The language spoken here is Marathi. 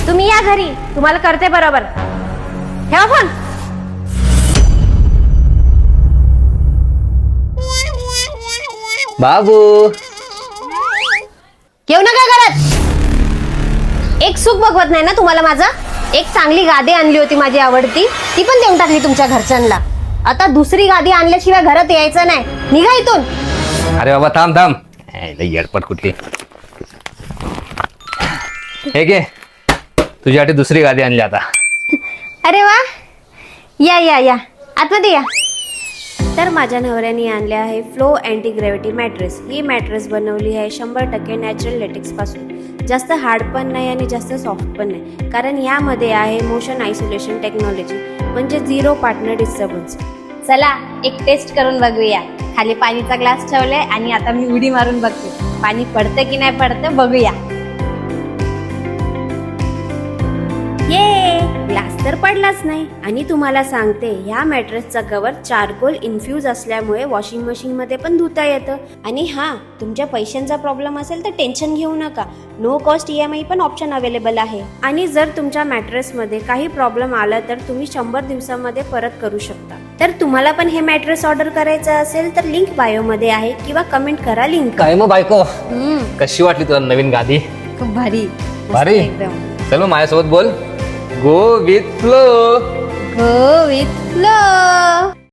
तुम्ही या घरी, तुम्हाला करते बरोबर. ठेवा फोन. बाबू येऊ नका घरात. एक सुख बघवत नाही ना तुम्हाला माझं. एक चांगली गादी आणली होती माझी आवडती, ती पण देऊन टाकली तुमच्या घरच्यांना. आता दुसरी गादी आणल्याशिवाय घरात यायचं नाही. निघा इथून. अरे बाबा थांब थांब. येडपट कुठली. हे घे, तुझ्यासाठी दुसरी गादी आणली आता. अरे वा, या या या आतमध्ये या. तर माझ्या नवऱ्याने आणले आहे फ्लो अँटी ग्रॅव्हिटी मॅट्रेस. ही मॅट्रेस बनवली आहे 100% नॅचरल लेटेक्स पासून. जास्त हार्ड पण नाही आणि जास्त सॉफ्ट पण नाही, कारण यामध्ये आहे मोशन आयसोलेशन टेक्नॉलॉजी, म्हणजे झिरो पार्टनर डिस्टर्बन्स. चला एक टेस्ट करून बघूया. खाली पाणीचा ग्लास ठेवलाय आणि आता मी उडी मारून बघते, पाणी पडतं की नाही पडतं बघूया. ये, ग्लास तर पडलाच नाही. आणि तुम्हाला सांगते, ह्या मॅट्रेसचा कव्हर चारकोल इन्फ्यूज असल्यामुळे वॉशिंग मशीन मध्ये पण धुता येतं. आणि हा, तुमच्या पैशांचा प्रॉब्लेम असेल तर टेन्शन घेऊ नका, नो कॉस्ट EMI पण ऑप्शन अवेलेबल आहे. आणि जर तुमच्या मॅट्रेस मध्ये काही प्रॉब्लेम आला तर तुम्ही 100 दिवसामध्ये परत करू शकता. तर तुम्हाला पण हे मॅट्रेस ऑर्डर करायचं असेल तर लिंक बायो मध्ये आहे किंवा कमेंट करा लिंक. काय मग बायको, कशी वाटली तुला नवीन गादी? खूप भारी. भारी? एकदम. चल मग माझ्यासोबत बोल. Go with flow. Go with flow.